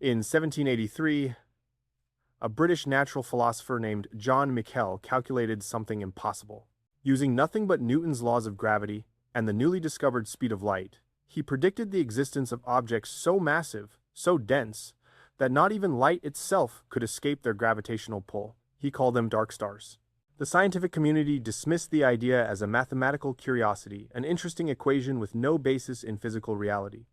In 1783, a British natural philosopher named John Michell calculated something impossible. Using nothing but Newton's laws of gravity and the newly discovered speed of light, he predicted the existence of objects so massive, so dense, that not even light itself could escape their gravitational pull. He called them dark stars. The scientific community dismissed the idea as a mathematical curiosity, an interesting equation with no basis in physical reality.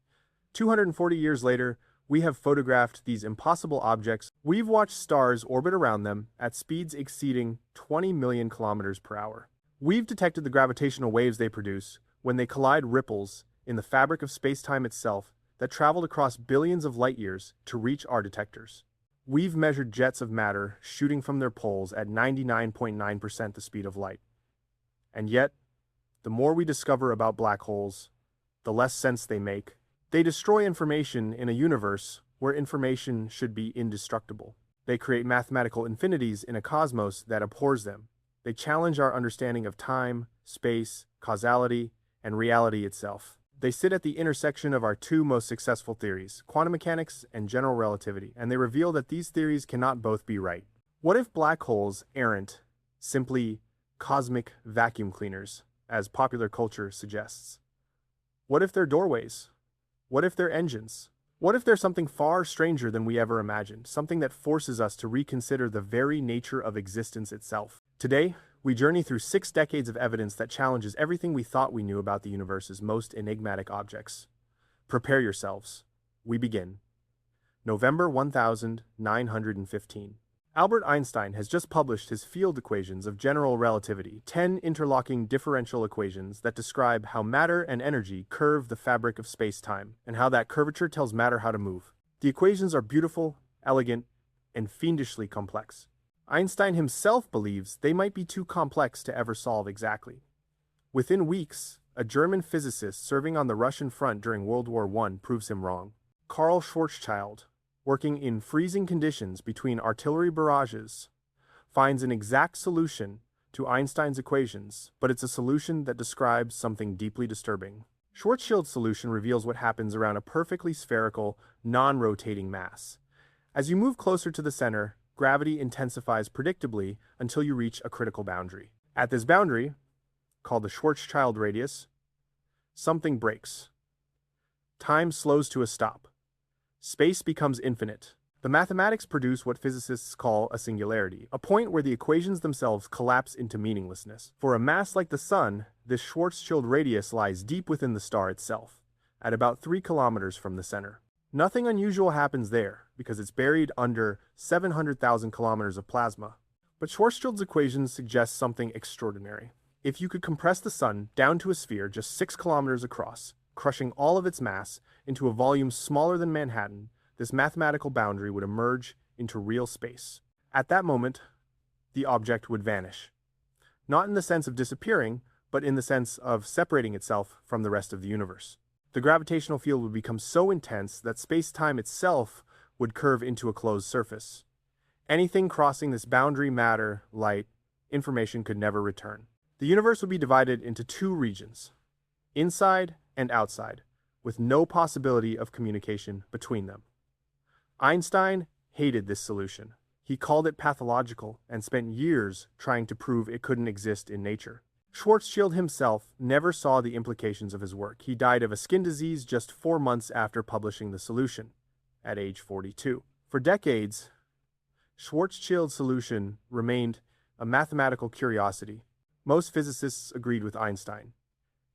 240 years later, we have photographed these impossible objects. We've watched stars orbit around them at speeds exceeding 20 million kilometers per hour. We've detected the gravitational waves they produce when they collide, ripples in the fabric of space-time itself that traveled across billions of light years to reach our detectors. We've measured jets of matter shooting from their poles at 99.9% the speed of light. And yet, the more we discover about black holes, the less sense they make. They destroy information in a universe where information should be indestructible. They create mathematical infinities in a cosmos that abhors them. They challenge our understanding of time, space, causality, and reality itself. They sit at the intersection of our two most successful theories, quantum mechanics and general relativity, and they reveal that these theories cannot both be right. What if black holes aren't simply cosmic vacuum cleaners, as popular culture suggests? What if they're doorways? What if they're engines? What if there's something far stranger than we ever imagined, something that forces us to reconsider the very nature of existence itself? Today, we journey through 6 decades of evidence that challenges everything we thought we knew about the universe's most enigmatic objects. Prepare yourselves. We begin. November 1915. Albert Einstein has just published his field equations of general relativity, 10 interlocking differential equations that describe how matter and energy curve the fabric of space-time, and how that curvature tells matter how to move. The equations are beautiful, elegant, and fiendishly complex. Einstein himself believes they might be too complex to ever solve exactly. Within weeks, a German physicist serving on the Russian front during World War I proves him wrong. Carl Schwarzschild, working in freezing conditions between artillery barrages, finds an exact solution to Einstein's equations, but it's a solution that describes something deeply disturbing. Schwarzschild's solution reveals what happens around a perfectly spherical, non-rotating mass. As you move closer to the center, gravity intensifies predictably until you reach a critical boundary. At this boundary, called the Schwarzschild radius, something breaks. Time slows to a stop. Space becomes infinite. The mathematics produce what physicists call a singularity, a point where the equations themselves collapse into meaninglessness. For a mass like the Sun, this Schwarzschild radius lies deep within the star itself, at about 3 kilometers from the center. Nothing unusual happens there, because it's buried under 700,000 kilometers of plasma. But Schwarzschild's equations suggest something extraordinary. If you could compress the Sun down to a sphere just 6 kilometers across, crushing all of its mass into a volume smaller than Manhattan, this mathematical boundary would emerge into real space. At that moment, the object would vanish. Not in the sense of disappearing, but in the sense of separating itself from the rest of the universe. The gravitational field would become so intense that space-time itself would curve into a closed surface. Anything crossing this boundary, matter, light, information could never return. The universe would be divided into 2 regions, inside and outside, with no possibility of communication between them. Einstein hated this solution. He called it pathological and spent years trying to prove it couldn't exist in nature. Schwarzschild himself never saw the implications of his work. He died of a skin disease just 4 months after publishing the solution, at age 42. For decades, Schwarzschild's solution remained a mathematical curiosity. Most physicists agreed with Einstein.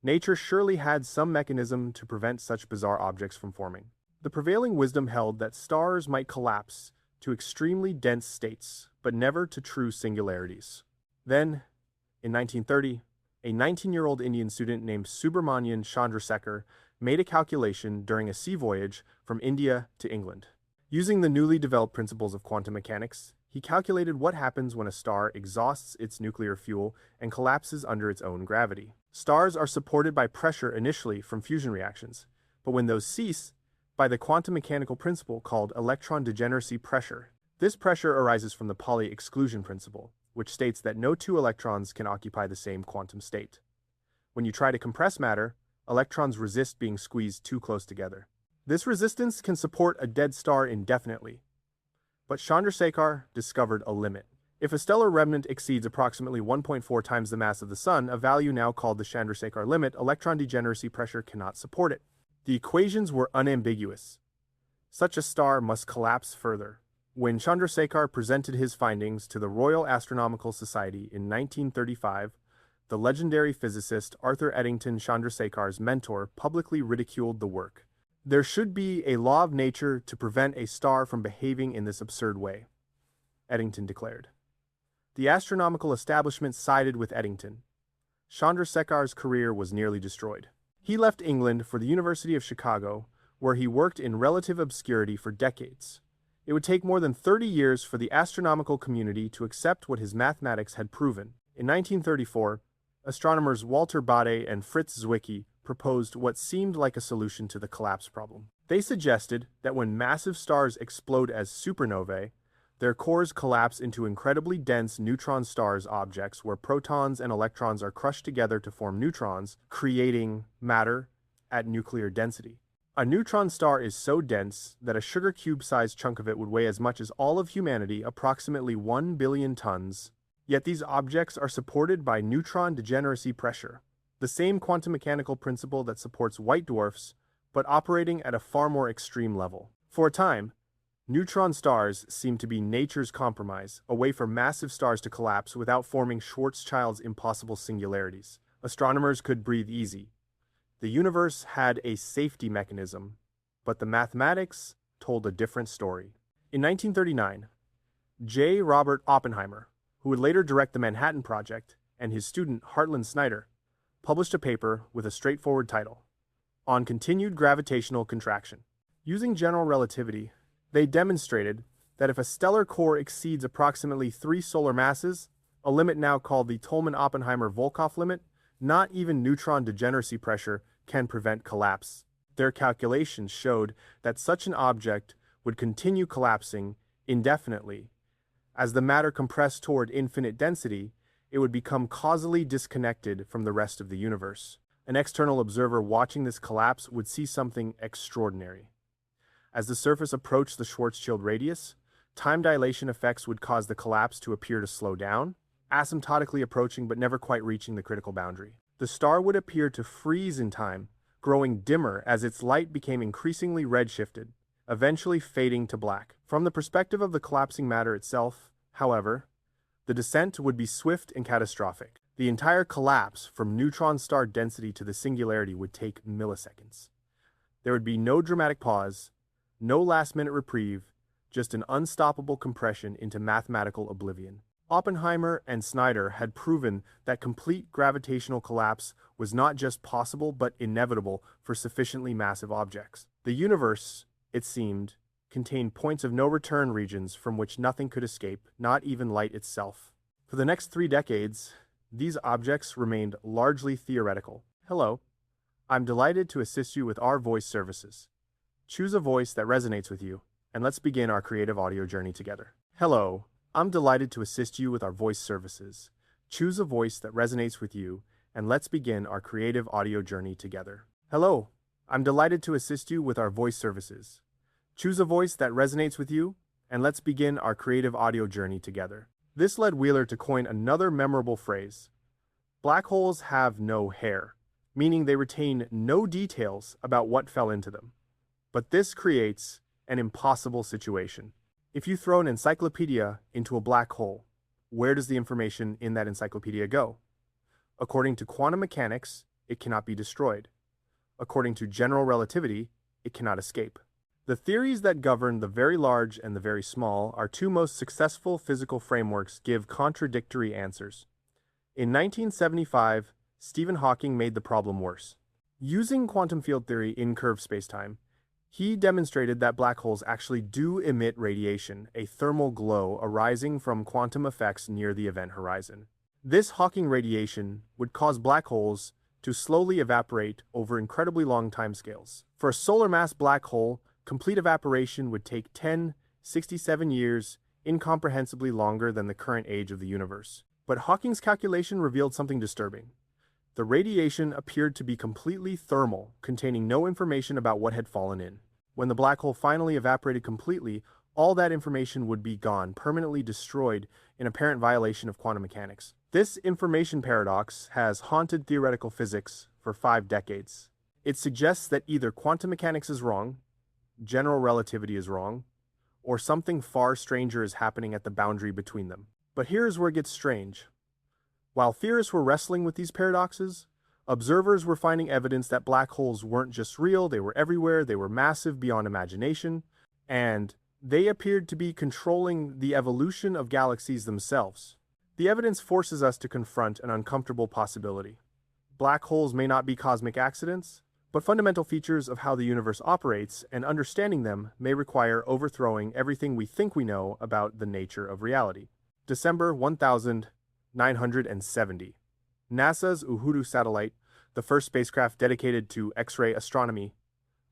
Nature surely had some mechanism to prevent such bizarre objects from forming. The prevailing wisdom held that stars might collapse to extremely dense states, but never to true singularities. Then, in 1930, a 19-year-old Indian student named Subramanian Chandrasekhar made a calculation during a sea voyage from India to England. Using the newly developed principles of quantum mechanics, he calculated what happens when a star exhausts its nuclear fuel and collapses under its own gravity. Stars are supported by pressure initially from fusion reactions, but when those cease, by the quantum mechanical principle called electron degeneracy pressure. This pressure arises from the Pauli exclusion principle, which states that no 2 electrons can occupy the same quantum state. When you try to compress matter, electrons resist being squeezed too close together. This resistance can support a dead star indefinitely. But Chandrasekhar discovered a limit. If a stellar remnant exceeds approximately 1.4 times the mass of the Sun, a value now called the Chandrasekhar limit, electron degeneracy pressure cannot support it. The equations were unambiguous. Such a star must collapse further. When Chandrasekhar presented his findings to the Royal Astronomical Society in 1935, the legendary physicist Arthur Eddington, Chandrasekhar's mentor, publicly ridiculed the work. There should be a law of nature to prevent a star from behaving in this absurd way, Eddington declared. The astronomical establishment sided with Eddington. Chandrasekhar's career was nearly destroyed. He left England for the University of Chicago, where he worked in relative obscurity for decades. It would take more than 30 years for the astronomical community to accept what his mathematics had proven. In 1934, astronomers Walter Baade and Fritz Zwicky proposed what seemed like a solution to the collapse problem. They suggested that when massive stars explode as supernovae, their cores collapse into incredibly dense neutron stars objects where protons and electrons are crushed together to form neutrons, creating matter at nuclear density. A neutron star is so dense that a sugar cube-sized chunk of it would weigh as much as all of humanity, approximately 1 billion tons. Yet these objects are supported by neutron degeneracy pressure, the same quantum mechanical principle that supports white dwarfs, but operating at a far more extreme level. For a time, neutron stars seem to be nature's compromise, a way for massive stars to collapse without forming Schwarzschild's impossible singularities. Astronomers could breathe easy. The universe had a safety mechanism, but the mathematics told a different story. In 1939, J. Robert Oppenheimer, who would later direct the Manhattan Project, and his student Hartland Snyder, published a paper with a straightforward title, On Continued Gravitational Contraction. Using general relativity, they demonstrated that if a stellar core exceeds approximately 3 solar masses, a limit now called the Tolman-Oppenheimer-Volkoff limit, not even neutron degeneracy pressure can prevent collapse. Their calculations showed that such an object would continue collapsing indefinitely. As the matter compressed toward infinite density, it would become causally disconnected from the rest of the universe. An external observer watching this collapse would see something extraordinary. As the surface approached the Schwarzschild radius, time dilation effects would cause the collapse to appear to slow down, asymptotically approaching but never quite reaching the critical boundary. The star would appear to freeze in time, growing dimmer as its light became increasingly redshifted, eventually fading to black. From the perspective of the collapsing matter itself, however, the descent would be swift and catastrophic. The entire collapse from neutron star density to the singularity would take milliseconds. There would be no dramatic pause, no last-minute reprieve, just an unstoppable compression into mathematical oblivion. Oppenheimer and Snyder had proven that complete gravitational collapse was not just possible but inevitable for sufficiently massive objects. The universe, it seemed, contained points of no-return regions from which nothing could escape, not even light itself. For the next 3 decades, these objects remained largely theoretical. Hello, I'm delighted to assist you with our voice services. Choose a voice that resonates with you, and let's begin our creative audio journey together. Hello, I'm delighted to assist you with our voice services. Choose a voice that resonates with you, and let's begin our creative audio journey together. Hello, I'm delighted to assist you with our voice services. Choose a voice that resonates with you, and let's begin our creative audio journey together. This led Wheeler to coin another memorable phrase. Black holes have no hair, meaning they retain no details about what fell into them. But this creates an impossible situation. If you throw an encyclopedia into a black hole, where does the information in that encyclopedia go? According to quantum mechanics, it cannot be destroyed. According to general relativity, it cannot escape. The theories that govern the very large and the very small, our 2 most successful physical frameworks, give contradictory answers. In 1975, Stephen Hawking made the problem worse. Using quantum field theory in curved spacetime, he demonstrated that black holes actually do emit radiation, a thermal glow arising from quantum effects near the event horizon. This Hawking radiation would cause black holes to slowly evaporate over incredibly long timescales. For a solar mass black hole, complete evaporation would take 1067 years, incomprehensibly longer than the current age of the universe. But Hawking's calculation revealed something disturbing. The radiation appeared to be completely thermal, containing no information about what had fallen in. When the black hole finally evaporated completely, all that information would be gone, permanently destroyed in apparent violation of quantum mechanics. This information paradox has haunted theoretical physics for 5 decades. It suggests that either quantum mechanics is wrong, general relativity is wrong, or something far stranger is happening at the boundary between them. But here's where it gets strange. While theorists were wrestling with these paradoxes, observers were finding evidence that black holes weren't just real, they were everywhere, they were massive beyond imagination, and they appeared to be controlling the evolution of galaxies themselves. The evidence forces us to confront an uncomfortable possibility. Black holes may not be cosmic accidents, but fundamental features of how the universe operates, and understanding them may require overthrowing everything we think we know about the nature of reality. December 1970. NASA's Uhuru satellite, the first spacecraft dedicated to X-ray astronomy,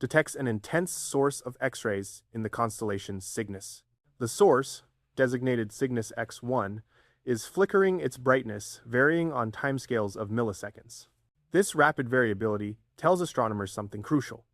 detects an intense source of X-rays in the constellation Cygnus. The source, designated Cygnus X1, is flickering its brightness, varying on timescales of milliseconds. This rapid variability tells astronomers something crucial.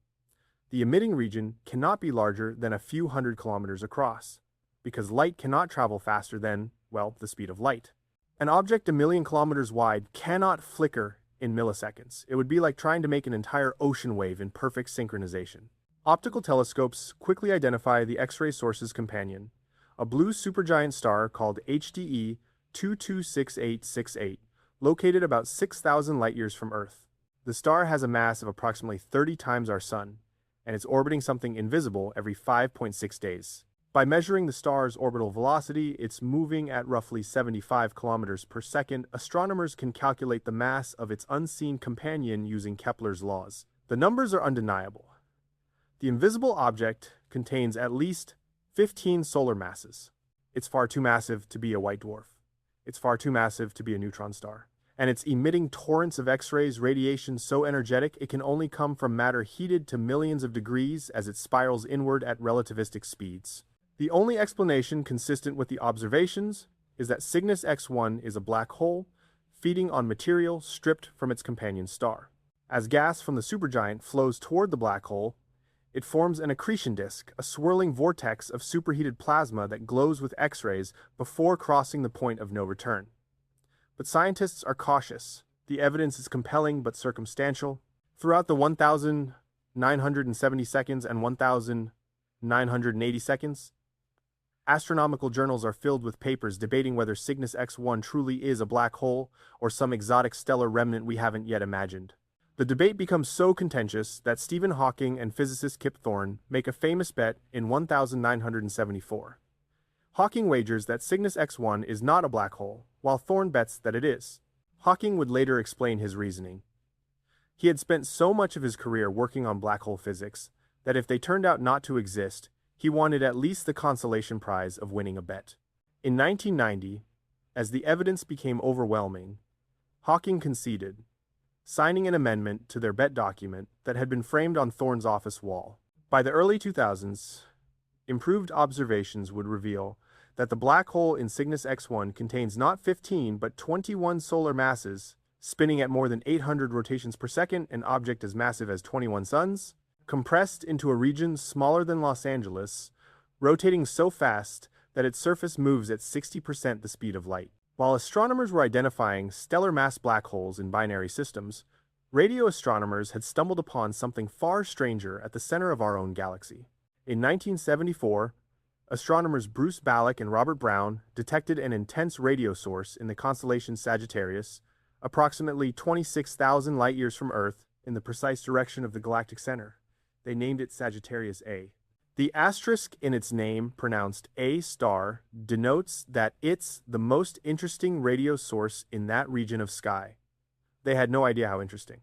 The emitting region cannot be larger than a few hundred kilometers across, because light cannot travel faster than, well, the speed of light. An object 1,000,000 kilometers wide cannot flicker in milliseconds. It would be like trying to make an entire ocean wave in perfect synchronization. Optical telescopes quickly identify the X-ray source's companion, a blue supergiant star called HDE 226868, located about 6,000 light-years from Earth. The star has a mass of approximately 30 times our Sun, and it's orbiting something invisible every 5.6 days. By measuring the star's orbital velocity, it's moving at roughly 75 kilometers per second. Astronomers can calculate the mass of its unseen companion using Kepler's laws. The numbers are undeniable. The invisible object contains at least 15 solar masses. It's far too massive to be a white dwarf. It's far too massive to be a neutron star. And it's emitting torrents of X-rays, radiation so energetic it can only come from matter heated to millions of degrees as it spirals inward at relativistic speeds. The only explanation consistent with the observations is that Cygnus X1 is a black hole, feeding on material stripped from its companion star. As gas from the supergiant flows toward the black hole, it forms an accretion disk, a swirling vortex of superheated plasma that glows with X-rays before crossing the point of no return. But scientists are cautious. The evidence is compelling but circumstantial. Throughout the 1,970 seconds and 1,980 seconds, astronomical journals are filled with papers debating whether Cygnus X1 truly is a black hole or some exotic stellar remnant we haven't yet imagined. The debate becomes so contentious that Stephen Hawking and physicist Kip Thorne make a famous bet in 1974. Hawking wagers that Cygnus X1 is not a black hole, while Thorne bets that it is. Hawking would later explain his reasoning. He had spent so much of his career working on black hole physics that if they turned out not to exist, he wanted at least the consolation prize of winning a bet. In 1990, as the evidence became overwhelming, Hawking conceded, signing an amendment to their bet document that had been framed on Thorne's office wall. By the early 2000s, improved observations would reveal that the black hole in Cygnus X1 contains not 15 but 21 solar masses, spinning at more than 800 rotations per second, an object as massive as 21 suns, compressed into a region smaller than Los Angeles, rotating so fast that its surface moves at 60% the speed of light. While astronomers were identifying stellar mass black holes in binary systems, radio astronomers had stumbled upon something far stranger at the center of our own galaxy. In 1974, astronomers Bruce Ballack and Robert Brown detected an intense radio source in the constellation Sagittarius, approximately 26,000 light-years from Earth, in the precise direction of the galactic center. They named it Sagittarius A. The asterisk in its name, pronounced A star, denotes that it's the most interesting radio source in that region of sky. They had no idea how interesting.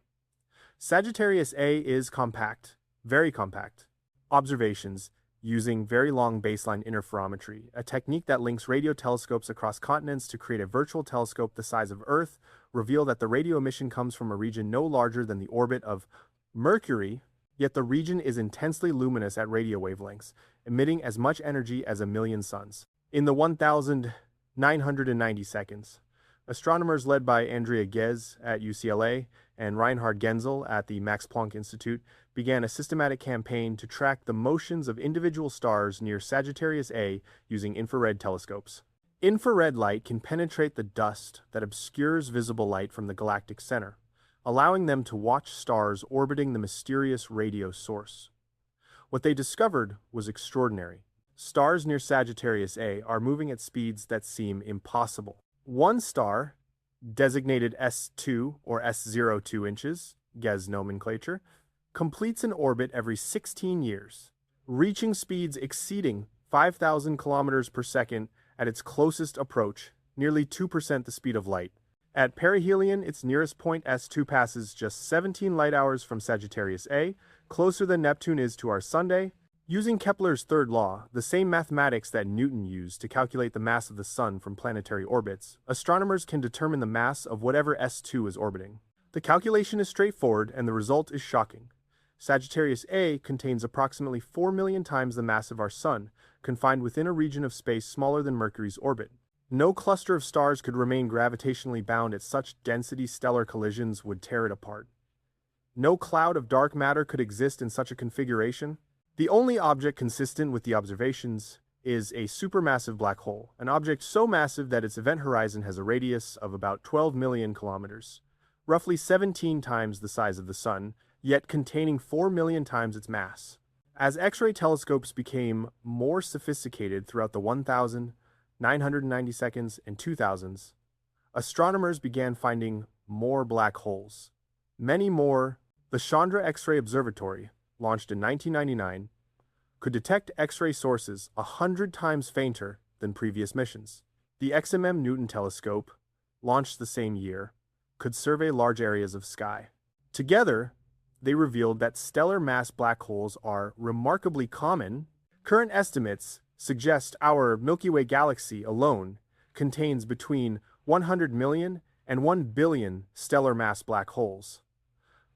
Sagittarius A is compact, very compact. Observations using very long baseline interferometry, a technique that links radio telescopes across continents to create a virtual telescope the size of Earth, reveal that the radio emission comes from a region no larger than the orbit of Mercury, yet the region is intensely luminous at radio wavelengths, emitting as much energy as 1,000,000 suns. In the 1,990 seconds, astronomers led by Andrea Ghez at UCLA and Reinhard Genzel at the Max Planck Institute began a systematic campaign to track the motions of individual stars near Sagittarius A using infrared telescopes. Infrared light can penetrate the dust that obscures visible light from the galactic center, allowing them to watch stars orbiting the mysterious radio source. What they discovered was extraordinary. Stars near Sagittarius A are moving at speeds that seem impossible. One star, designated S2 or S02 inches, GES nomenclature, completes an orbit every 16 years, reaching speeds exceeding 5,000 kilometers per second at its closest approach, nearly 2% the speed of light. At perihelion, its nearest point S2 passes just 17 light hours from Sagittarius A, closer than Neptune is to our Sun. Using Kepler's third law, the same mathematics that Newton used to calculate the mass of the Sun from planetary orbits, astronomers can determine the mass of whatever S2 is orbiting. The calculation is straightforward and the result is shocking. Sagittarius A contains approximately 4 million times the mass of our Sun, confined within a region of space smaller than Mercury's orbit. No cluster of stars could remain gravitationally bound at such density. Stellar collisions would tear it apart. No cloud of dark matter could exist in such a configuration. The only object consistent with the observations is a supermassive black hole, an object so massive that its event horizon has a radius of about 12 million kilometers, roughly 17 times the size of the Sun, yet containing 4 million times its mass. As X-ray telescopes became more sophisticated throughout the 1992s and 2000s, astronomers began finding more black holes. Many more. The Chandra X-ray Observatory, launched in 1999, could detect X-ray sources 100 times fainter than previous missions. The XMM Newton telescope, launched the same year, could survey large areas of sky. Together, they revealed that stellar mass black holes are remarkably common. Current estimates suggest our Milky Way galaxy alone contains between 100 million and 1 billion stellar mass black holes,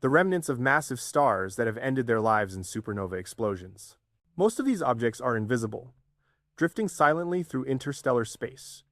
the remnants of massive stars that have ended their lives in supernova explosions. Most of these objects are invisible, drifting silently through interstellar space.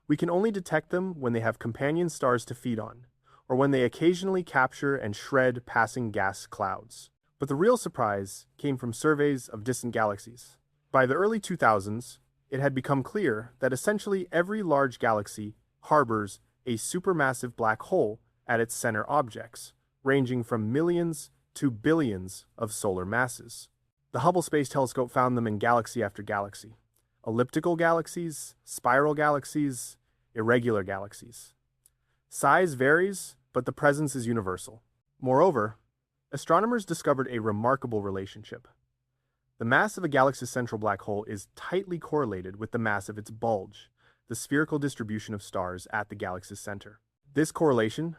We can only detect them when they have companion stars to feed on, or when they occasionally capture and shred passing gas clouds. But the real surprise came from surveys of distant galaxies. By the early 2000s, it had become clear that essentially every large galaxy harbors a supermassive black hole at its center objects, ranging from millions to billions of solar masses. The Hubble Space Telescope found them in galaxy after galaxy. Elliptical galaxies, spiral galaxies, irregular galaxies. Size varies, but the presence is universal. Moreover, astronomers discovered a remarkable relationship. The mass of a galaxy's central black hole is tightly correlated with the mass of its bulge, the spherical distribution of stars at the galaxy's center. This correlation,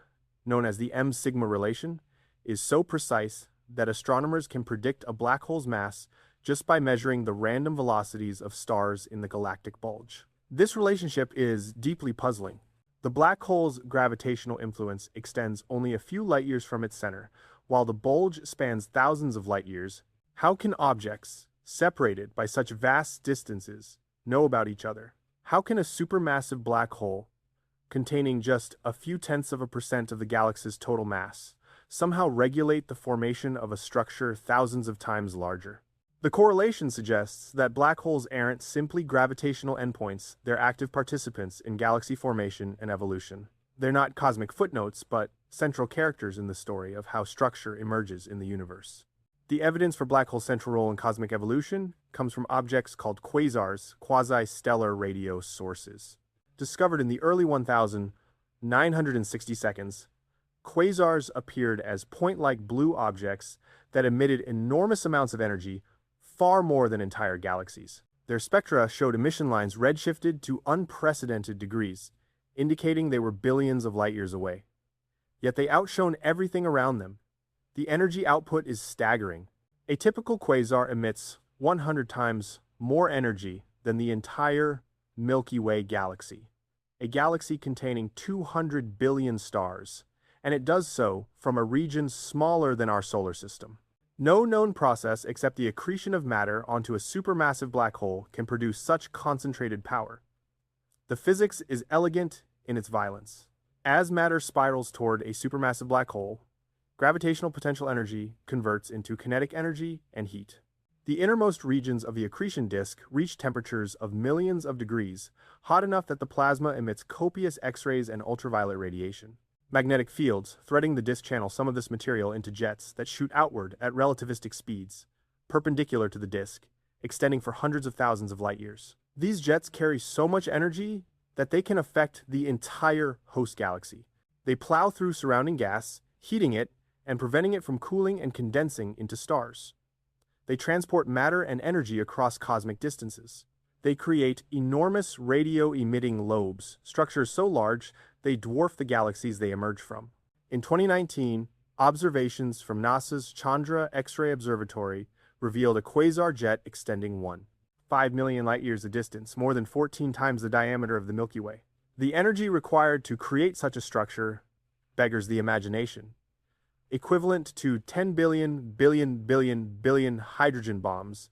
known as the M-sigma relation, is so precise that astronomers can predict a black hole's mass just by measuring the random velocities of stars in the galactic bulge. This relationship is deeply puzzling. The black hole's gravitational influence extends only a few light years from its center, while the bulge spans thousands of light years. How can objects, separated by such vast distances, know about each other? How can a supermassive black hole, containing just a few tenths of a percent of the galaxy's total mass, somehow regulate the formation of a structure thousands of times larger? The correlation suggests that black holes aren't simply gravitational endpoints, they're active participants in galaxy formation and evolution. They're not cosmic footnotes, but central characters in the story of how structure emerges in the universe. The evidence for black holes' central role in cosmic evolution comes from objects called quasars, quasi-stellar radio sources. Discovered in the early 1960s, quasars appeared as point-like blue objects that emitted enormous amounts of energy, far more than entire galaxies. Their spectra showed emission lines redshifted to unprecedented degrees, indicating they were billions of light years away. Yet they outshone everything around them. The energy output is staggering. A typical quasar emits 100 times more energy than the entire Milky Way galaxy, a galaxy containing 200 billion stars, and it does so from a region smaller than our solar system. No known process except the accretion of matter onto a supermassive black hole can produce such concentrated power. The physics is elegant in its violence. As matter spirals toward a supermassive black hole, Gravitational potential energy converts into kinetic energy and heat. The innermost regions of the accretion disk reach temperatures of millions of degrees, hot enough that the plasma emits copious X-rays and ultraviolet radiation. Magnetic fields threading the disk channel some of this material into jets that shoot outward at relativistic speeds, perpendicular to the disk, extending for hundreds of thousands of light years. These jets carry so much energy that they can affect the entire host galaxy. They plow through surrounding gas, heating it, and preventing it from cooling and condensing into stars. They transport matter and energy across cosmic distances. They create enormous radio-emitting lobes, structures so large they dwarf the galaxies they emerge from. In 2019, observations from NASA's Chandra X-ray Observatory revealed a quasar jet extending 1.5 million light-years a distance, more than 14 times the diameter of the Milky Way. The energy required to create such a structure beggars the imagination, equivalent to 10 billion hydrogen bombs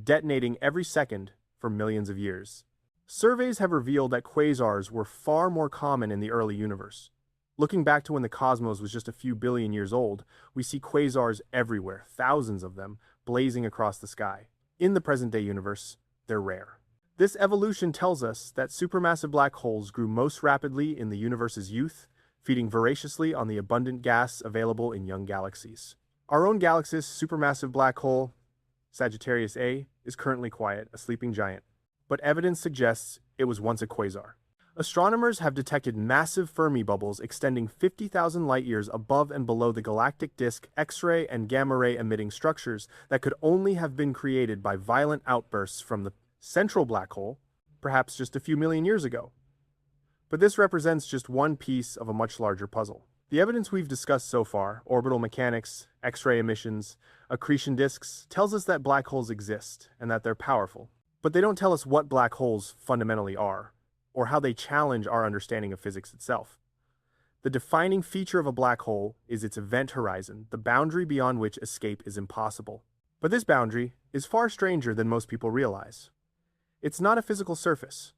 detonating every second for millions of years. Surveys have revealed that quasars were far more common in the early universe. Looking back to when the cosmos was just a few billion years old, we see quasars everywhere, thousands of them, blazing across the sky. In the present-day universe, they're rare. This evolution tells us that supermassive black holes grew most rapidly in the universe's youth, feeding voraciously on the abundant gas available in young galaxies. Our own galaxy's supermassive black hole, Sagittarius A, is currently quiet, a sleeping giant, but evidence suggests it was once a quasar. Astronomers have detected massive Fermi bubbles extending 50,000 light-years above and below the galactic disk, X-ray and gamma-ray emitting structures that could only have been created by violent outbursts from the central black hole, perhaps just a few million years ago. But this represents just one piece of a much larger puzzle. The evidence we've discussed so far, orbital mechanics, X-ray emissions, accretion disks, tells us that black holes exist and that they're powerful. But they don't tell us what black holes fundamentally are, or how they challenge our understanding of physics itself. The defining feature of a black hole is its event horizon, the boundary beyond which escape is impossible. But this boundary is far stranger than most people realize. It's not a physical surface.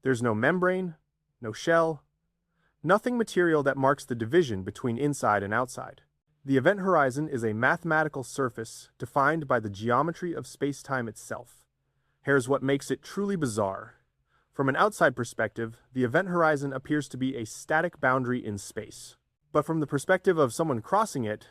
There's no membrane, no shell, nothing material that marks the division between inside and outside. The event horizon is a mathematical surface defined by the geometry of space-time itself. Here's what makes it truly bizarre. From an outside perspective, the event horizon appears to be a static boundary in space. But from the perspective of someone crossing it,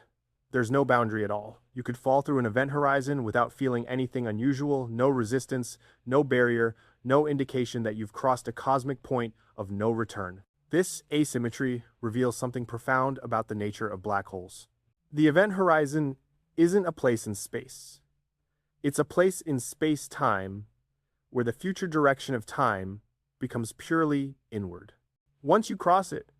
there's no boundary at all. You could fall through an event horizon without feeling anything unusual, no resistance, no barrier, no indication that you've crossed a cosmic point of no return. This asymmetry reveals something profound about the nature of black holes. The event horizon isn't a place in space. It's a place in space-time where the future direction of time becomes purely inward. Once you cross it,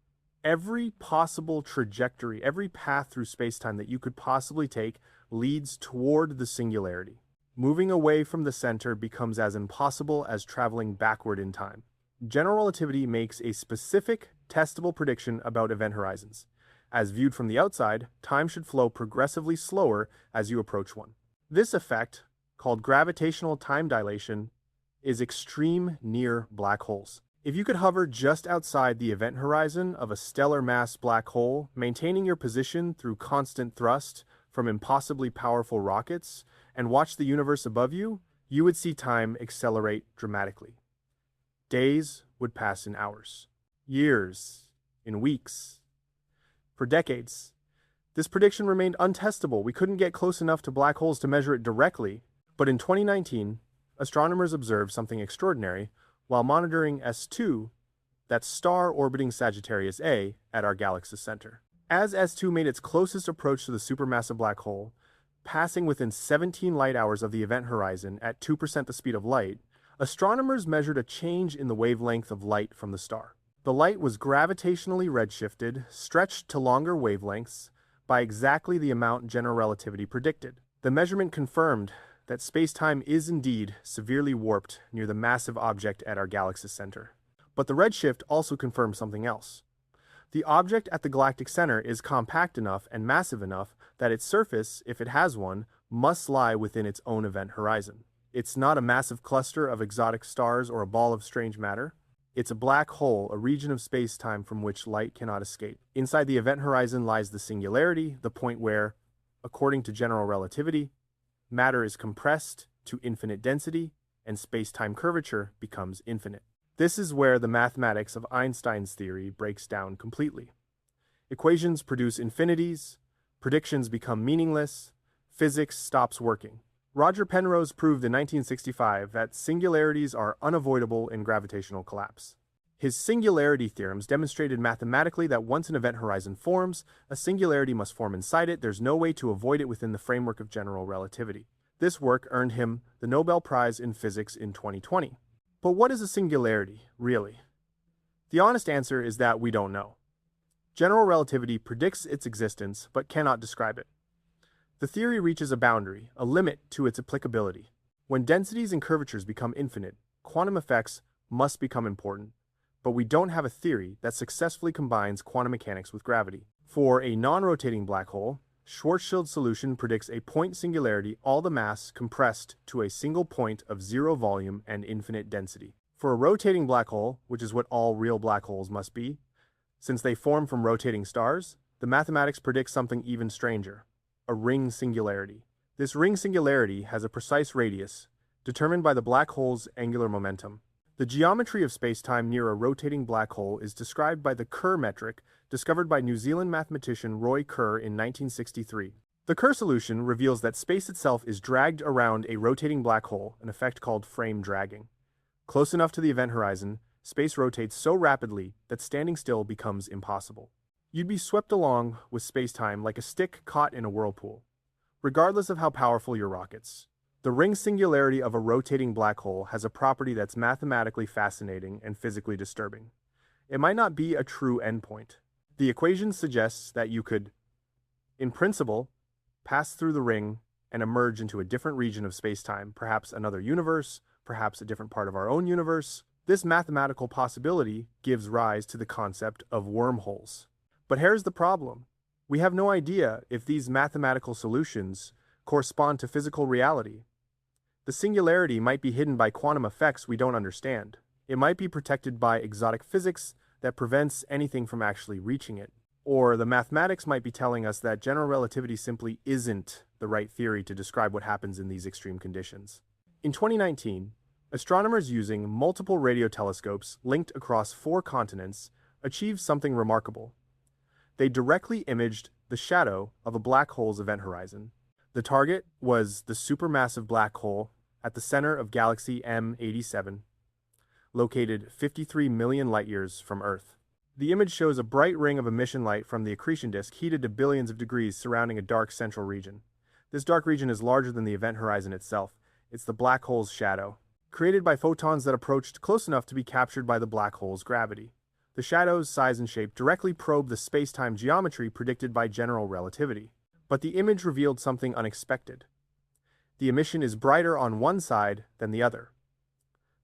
every possible trajectory, every path through space-time that you could possibly take leads toward the singularity. Moving away from the center becomes as impossible as traveling backward in time. General relativity makes a specific, testable prediction about event horizons. As viewed from the outside, time should flow progressively slower as you approach one. This effect, called gravitational time dilation, is extreme near black holes. If you could hover just outside the event horizon of a stellar mass black hole, maintaining your position through constant thrust from impossibly powerful rockets, and watch the universe above you, you would see time accelerate dramatically. Days would pass in hours, years in weeks. For decades, this prediction remained untestable. We couldn't get close enough to black holes to measure it directly, but in 2019, astronomers observed something extraordinary while monitoring S2, that star orbiting Sagittarius A, at our galaxy's center. As S2 made its closest approach to the supermassive black hole, passing within 17 light hours of the event horizon at 2% the speed of light, astronomers measured a change in the wavelength of light from the star. The light was gravitationally redshifted, stretched to longer wavelengths by exactly the amount general relativity predicted. The measurement confirmed that space-time is indeed severely warped near the massive object at our galaxy's center. But the redshift also confirmed something else. The object at the galactic center is compact enough and massive enough that its surface, if it has one, must lie within its own event horizon. It's not a massive cluster of exotic stars or a ball of strange matter. It's a black hole, a region of space-time from which light cannot escape. Inside the event horizon lies the singularity, the point where, according to general relativity, matter is compressed to infinite density and space-time curvature becomes infinite. This is where the mathematics of Einstein's theory breaks down completely. Equations produce infinities, predictions become meaningless, physics stops working. Roger Penrose proved in 1965 that singularities are unavoidable in gravitational collapse. His singularity theorems demonstrated mathematically that once an event horizon forms, a singularity must form inside it. There's no way to avoid it within the framework of general relativity. This work earned him the Nobel Prize in Physics in 2020. But what is a singularity, really? The honest answer is that we don't know. General relativity predicts its existence but cannot describe it. The theory reaches a boundary, a limit to its applicability. When densities and curvatures become infinite, quantum effects must become important, but we don't have a theory that successfully combines quantum mechanics with gravity. For a non-rotating black hole, Schwarzschild solution predicts a point singularity, all the mass compressed to a single point of zero volume and infinite density. For a rotating black hole, which is what all real black holes must be, since they form from rotating stars, the mathematics predicts something even stranger. A ring singularity. This ring singularity has a precise radius, determined by the black hole's angular momentum. The geometry of spacetime near a rotating black hole is described by the Kerr metric, discovered by New Zealand mathematician Roy Kerr in 1963. The Kerr solution reveals that space itself is dragged around a rotating black hole, an effect called frame dragging. Close enough to the event horizon, space rotates so rapidly that standing still becomes impossible. You'd be swept along with spacetime like a stick caught in a whirlpool, regardless of how powerful your rockets. The ring singularity of a rotating black hole has a property that's mathematically fascinating and physically disturbing. It might not be a true endpoint. The equation suggests that you could, in principle, pass through the ring and emerge into a different region of spacetime, perhaps another universe, perhaps a different part of our own universe. This mathematical possibility gives rise to the concept of wormholes. But here's the problem. We have no idea if these mathematical solutions correspond to physical reality. The singularity might be hidden by quantum effects we don't understand. It might be protected by exotic physics that prevents anything from actually reaching it. Or the mathematics might be telling us that general relativity simply isn't the right theory to describe what happens in these extreme conditions. In 2019, astronomers using multiple radio telescopes linked across 4 continents achieved something remarkable. They directly imaged the shadow of a black hole's event horizon. The target was the supermassive black hole at the center of galaxy M87, located 53 million light-years from Earth. The image shows a bright ring of emission light from the accretion disk heated to billions of degrees surrounding a dark central region. This dark region is larger than the event horizon itself. It's the black hole's shadow, created by photons that approached close enough to be captured by the black hole's gravity. The shadow's size and shape directly probe the space-time geometry predicted by general relativity. But the image revealed something unexpected. The emission is brighter on one side than the other.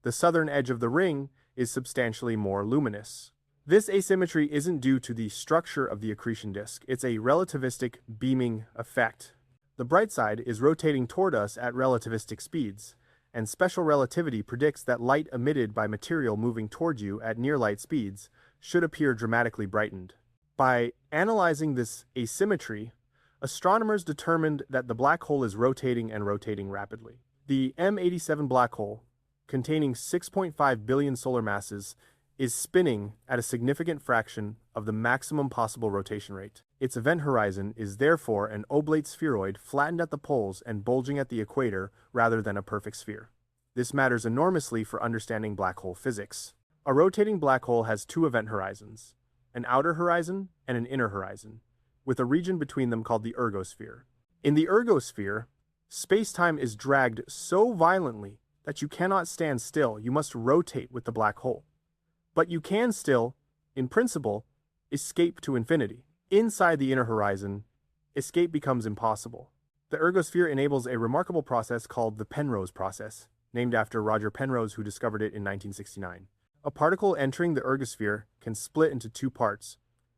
The southern edge of the ring is substantially more luminous. This asymmetry isn't due to the structure of the accretion disk. It's a relativistic beaming effect. The bright side is rotating toward us at relativistic speeds, and special relativity predicts that light emitted by material moving toward you at near-light speeds should appear dramatically brightened. By analyzing this asymmetry, astronomers determined that the black hole is rotating and rotating rapidly. The M87 black hole, containing 6.5 billion solar masses, is spinning at a significant fraction of the maximum possible rotation rate. Its event horizon is therefore an oblate spheroid flattened at the poles and bulging at the equator rather than a perfect sphere. This matters enormously for understanding black hole physics. A rotating black hole has 2 event horizons, an outer horizon and an inner horizon, with a region between them called the ergosphere. In the ergosphere, space-time is dragged so violently that you cannot stand still. You must rotate with the black hole. But you can still, in principle, escape to infinity. Inside the inner horizon, escape becomes impossible. The ergosphere enables a remarkable process called the Penrose process, named after Roger Penrose, who discovered it in 1969. A particle entering the ergosphere can split into 2 parts,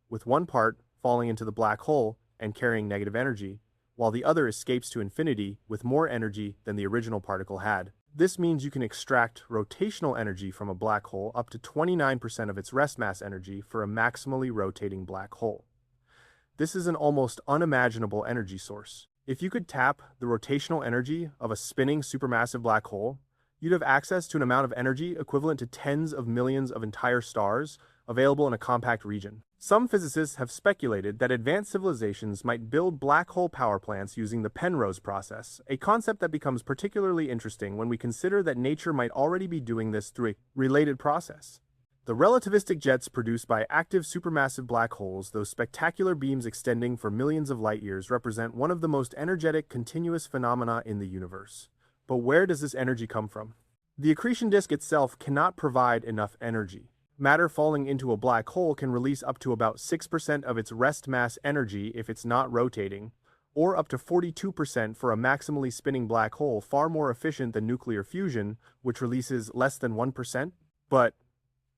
with one part falling into the black hole and carrying negative energy, while the other escapes to infinity with more energy than the original particle had. This means you can extract rotational energy from a black hole up to 29% of its rest mass energy for a maximally rotating black hole. This is an almost unimaginable energy source. If you could tap the rotational energy of a spinning supermassive black hole, you'd have access to an amount of energy equivalent to tens of millions of entire stars available in a compact region. Some physicists have speculated that advanced civilizations might build black hole power plants using the Penrose process, a concept that becomes particularly interesting when we consider that nature might already be doing this through a related process. The relativistic jets produced by active supermassive black holes, those spectacular beams extending for millions of light years, represent one of the most energetic continuous phenomena in the universe. But where does this energy come from? The accretion disk itself cannot provide enough energy. Matter falling into a black hole can release up to about 6% of its rest mass energy if it's not rotating, or up to 42% for a maximally spinning black hole, far more efficient than nuclear fusion, which releases less than 1%. But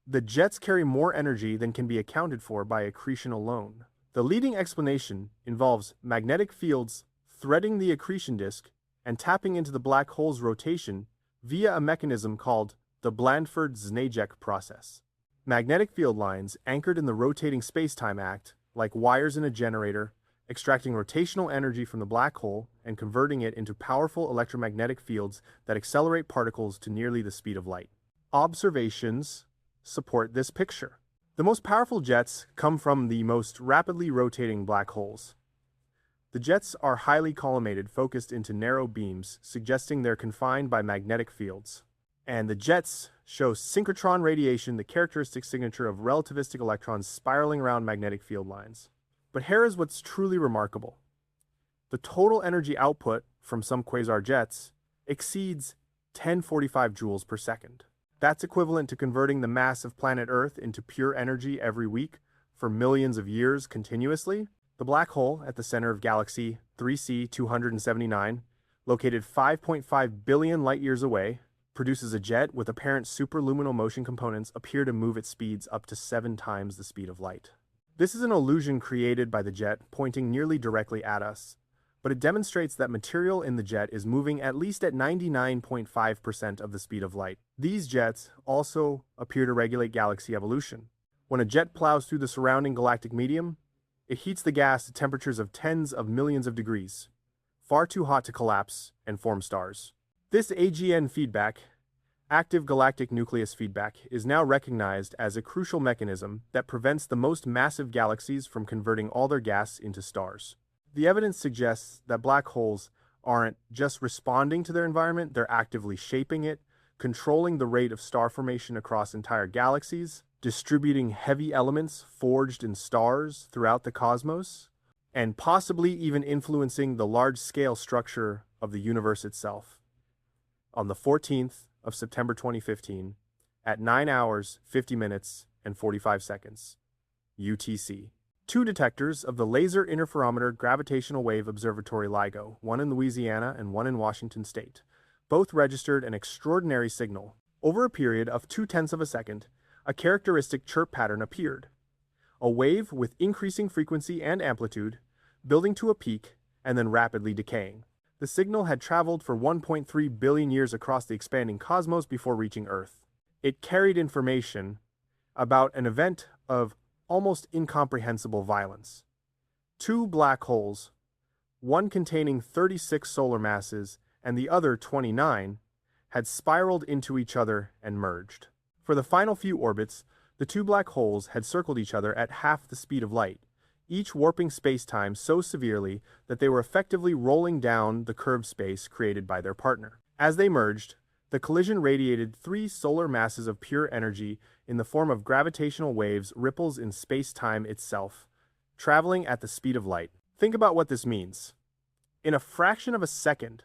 the jets carry more energy than can be accounted for by accretion alone. The leading explanation involves magnetic fields threading the accretion disk and tapping into the black hole's rotation via a mechanism called the Blandford-Znajek process. Magnetic field lines anchored in the rotating space-time act, like wires in a generator, extracting rotational energy from the black hole and converting it into powerful electromagnetic fields that accelerate particles to nearly the speed of light. Observations support this picture. The most powerful jets come from the most rapidly rotating black holes. The jets are highly collimated, focused into narrow beams, suggesting they're confined by magnetic fields. And the jets show synchrotron radiation, the characteristic signature of relativistic electrons spiraling around magnetic field lines. But here is what's truly remarkable. The total energy output from some quasar jets exceeds 1045 joules per second. That's equivalent to converting the mass of planet Earth into pure energy every week for millions of years continuously. The black hole at the center of galaxy 3C 279, located 5.5 billion light-years away, produces a jet with apparent superluminal motion components appear to move at speeds up to 7 times the speed of light. This is an illusion created by the jet pointing nearly directly at us, but it demonstrates that material in the jet is moving at least at 99.5% of the speed of light. These jets also appear to regulate galaxy evolution. When a jet plows through the surrounding galactic medium, it heats the gas to temperatures of tens of millions of degrees, far too hot to collapse and form stars. This AGN feedback, active galactic nucleus feedback, is now recognized as a crucial mechanism that prevents the most massive galaxies from converting all their gas into stars. The evidence suggests that black holes aren't just responding to their environment, they're actively shaping it, controlling the rate of star formation across entire galaxies, distributing heavy elements forged in stars throughout the cosmos, and possibly even influencing the large-scale structure of the universe itself. On the 14th of September 2015, at 9 hours, 50 minutes, and 45 seconds, UTC. 2 detectors of the Laser Interferometer Gravitational Wave Observatory LIGO, one in Louisiana and one in Washington State, both registered an extraordinary signal. Over a period of 0.2 of a second, a characteristic chirp pattern appeared. A wave with increasing frequency and amplitude, building to a peak, and then rapidly decaying. The signal had traveled for 1.3 billion years across the expanding cosmos before reaching Earth. It carried information about an event of almost incomprehensible violence. 2 black holes, one containing 36 solar masses and the other 29, had spiraled into each other and merged. For the final few orbits, the 2 black holes had circled each other at half the speed of light, each warping space-time so severely that they were effectively rolling down the curved space created by their partner. As they merged, the collision radiated 3 solar masses of pure energy in the form of gravitational waves, ripples in space-time itself, traveling at the speed of light. Think about what this means. In a fraction of a second,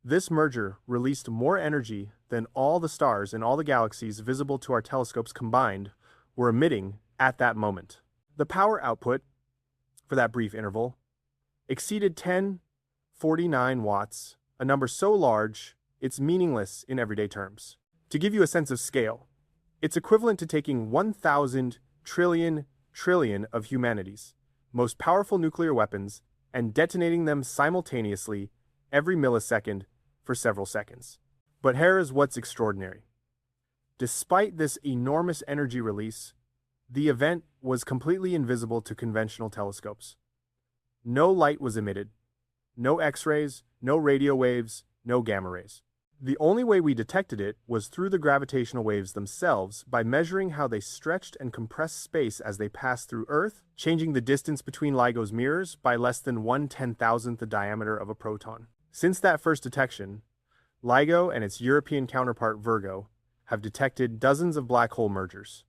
this merger released more energy than all the stars and all the galaxies visible to our telescopes combined were emitting at that moment. The power output for that brief interval exceeded 1049 watts, a number so large it's meaningless in everyday terms. To give you a sense of scale, it's equivalent to taking 1,000 trillion of humanity's most powerful nuclear weapons and detonating them simultaneously every millisecond for several seconds. But here is what's extraordinary. Despite this enormous energy release, the event was completely invisible to conventional telescopes. No light was emitted, no X-rays, no radio waves, no gamma rays. The only way we detected it was through the gravitational waves themselves by measuring how they stretched and compressed space as they passed through Earth, changing the distance between LIGO's mirrors by less than 1/10,000th the diameter of a proton. Since that first detection, LIGO and its European counterpart Virgo have detected dozens of black hole mergers.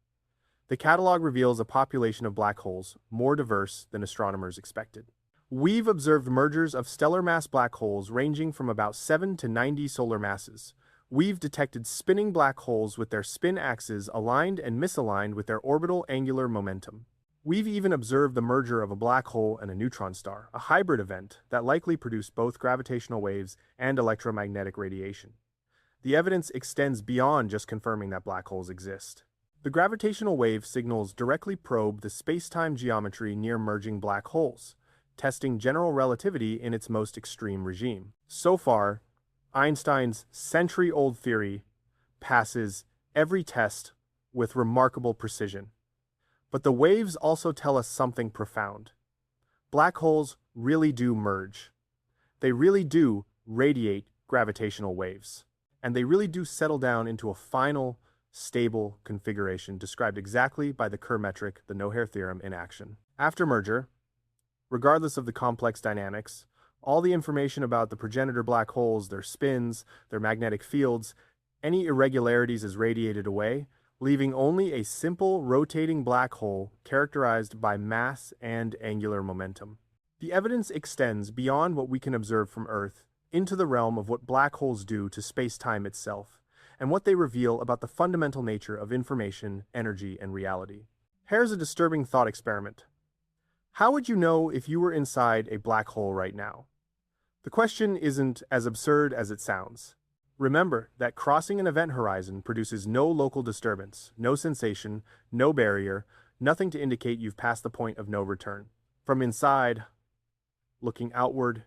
The catalog reveals a population of black holes more diverse than astronomers expected. We've observed mergers of stellar mass black holes ranging from about 7 to 90 solar masses. We've detected spinning black holes with their spin axes aligned and misaligned with their orbital angular momentum. We've even observed the merger of a black hole and a neutron star, a hybrid event that likely produced both gravitational waves and electromagnetic radiation. The evidence extends beyond just confirming that black holes exist. The gravitational wave signals directly probe the space-time geometry near merging black holes, testing general relativity in its most extreme regime. So far, Einstein's century-old theory passes every test with remarkable precision. But the waves also tell us something profound. Black holes really do merge. They really do radiate gravitational waves. And they really do settle down into a final, stable configuration described exactly by the Kerr metric, the no-hair theorem, in action. After merger, regardless of the complex dynamics, all the information about the progenitor black holes, their spins, their magnetic fields, any irregularities is radiated away, leaving only a simple rotating black hole characterized by mass and angular momentum. The evidence extends beyond what we can observe from Earth into the realm of what black holes do to space-time itself, and what they reveal about the fundamental nature of information, energy, and reality. Here's a disturbing thought experiment. How would you know if you were inside a black hole right now? The question isn't as absurd as it sounds. Remember that crossing an event horizon produces no local disturbance, no sensation, no barrier, nothing to indicate you've passed the point of no return. From inside, looking outward,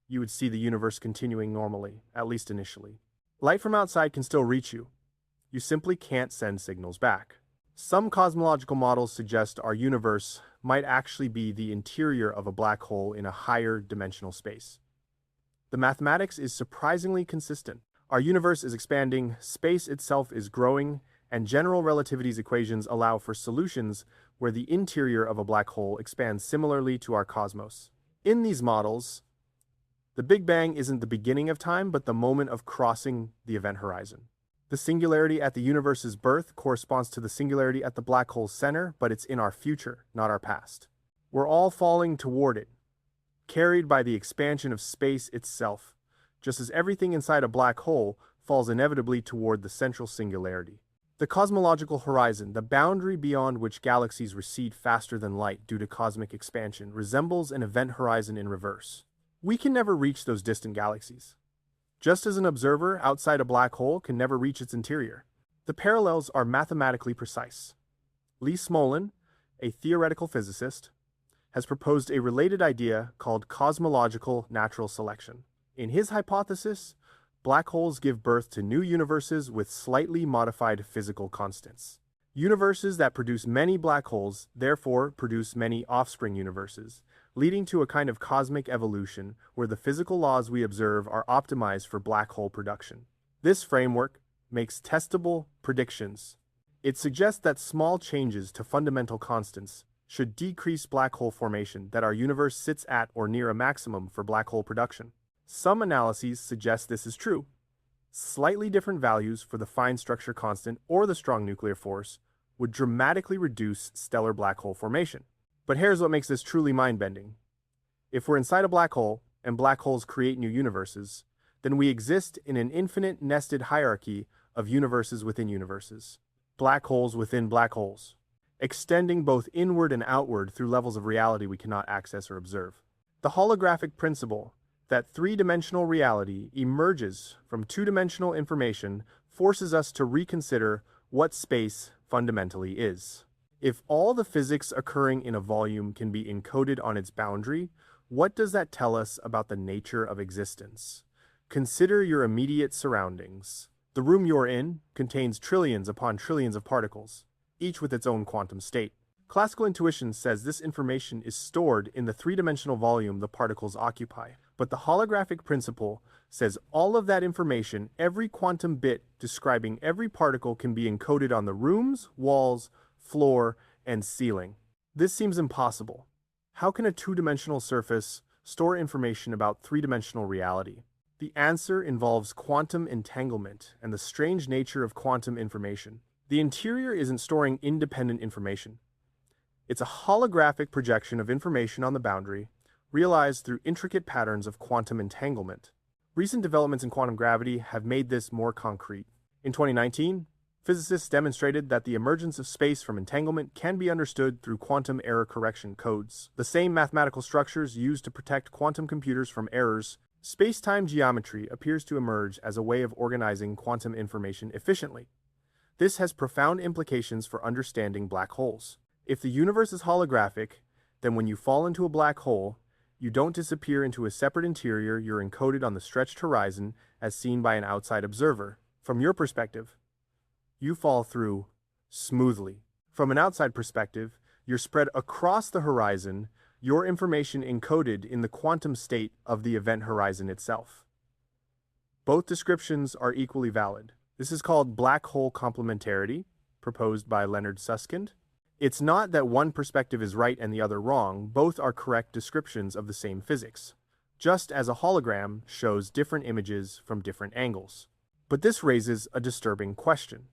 you would see the universe continuing normally, at least initially. Light from outside can still reach you. You simply can't send signals back. Some cosmological models suggest our universe might actually be the interior of a black hole in a higher dimensional space. The mathematics is surprisingly consistent. Our universe is expanding, space itself is growing, and general relativity's equations allow for solutions where the interior of a black hole expands similarly to our cosmos. In these models, the Big Bang isn't the beginning of time, but the moment of crossing the event horizon. The singularity at the universe's birth corresponds to the singularity at the black hole's center, but it's in our future, not our past. We're all falling toward it, carried by the expansion of space itself, just as everything inside a black hole falls inevitably toward the central singularity. The cosmological horizon, the boundary beyond which galaxies recede faster than light due to cosmic expansion, resembles an event horizon in reverse. We can never reach those distant galaxies, just as an observer outside a black hole can never reach its interior. The parallels are mathematically precise. Lee Smolin, a theoretical physicist, has proposed a related idea called cosmological natural selection. In his hypothesis, black holes give birth to new universes with slightly modified physical constants. Universes that produce many black holes therefore produce many offspring universes, leading to a kind of cosmic evolution where the physical laws we observe are optimized for black hole production. This framework makes testable predictions. It suggests that small changes to fundamental constants should decrease black hole formation that our universe sits at or near a maximum for black hole production. Some analyses suggest this is true. Slightly different values for the fine structure constant or the strong nuclear force would dramatically reduce stellar black hole formation. But here's what makes this truly mind-bending. If we're inside a black hole, and black holes create new universes, then we exist in an infinite nested hierarchy of universes within universes. Black holes within black holes, extending both inward and outward through levels of reality we cannot access or observe. The holographic principle that three-dimensional reality emerges from two-dimensional information forces us to reconsider what space fundamentally is. If all the physics occurring in a volume can be encoded on its boundary, what does that tell us about the nature of existence? Consider your immediate surroundings. The room you're in contains trillions upon trillions of particles, each with its own quantum state. Classical intuition says this information is stored in the three-dimensional volume the particles occupy, but the holographic principle says all of that information, every quantum bit describing every particle, can be encoded on the rooms, walls, floor, and ceiling. This seems impossible. How can a two-dimensional surface store information about three-dimensional reality? The answer involves quantum entanglement and the strange nature of quantum information. The interior isn't storing independent information. It's a holographic projection of information on the boundary, realized through intricate patterns of quantum entanglement. Recent developments in quantum gravity have made this more concrete. In 2019, physicists demonstrated that the emergence of space from entanglement can be understood through quantum error correction codes, the same mathematical structures used to protect quantum computers from errors. Space-time geometry appears to emerge as a way of organizing quantum information efficiently. This has profound implications for understanding black holes. If the universe is holographic, then when you fall into a black hole, you don't disappear into a separate interior, you're encoded on the stretched horizon as seen by an outside observer. From your perspective, you fall through smoothly. From an outside perspective, you're spread across the horizon, your information encoded in the quantum state of the event horizon itself. Both descriptions are equally valid. This is called black hole complementarity, proposed by Leonard Susskind. It's not that one perspective is right and the other wrong, both are correct descriptions of the same physics, just as a hologram shows different images from different angles. But this raises a disturbing question.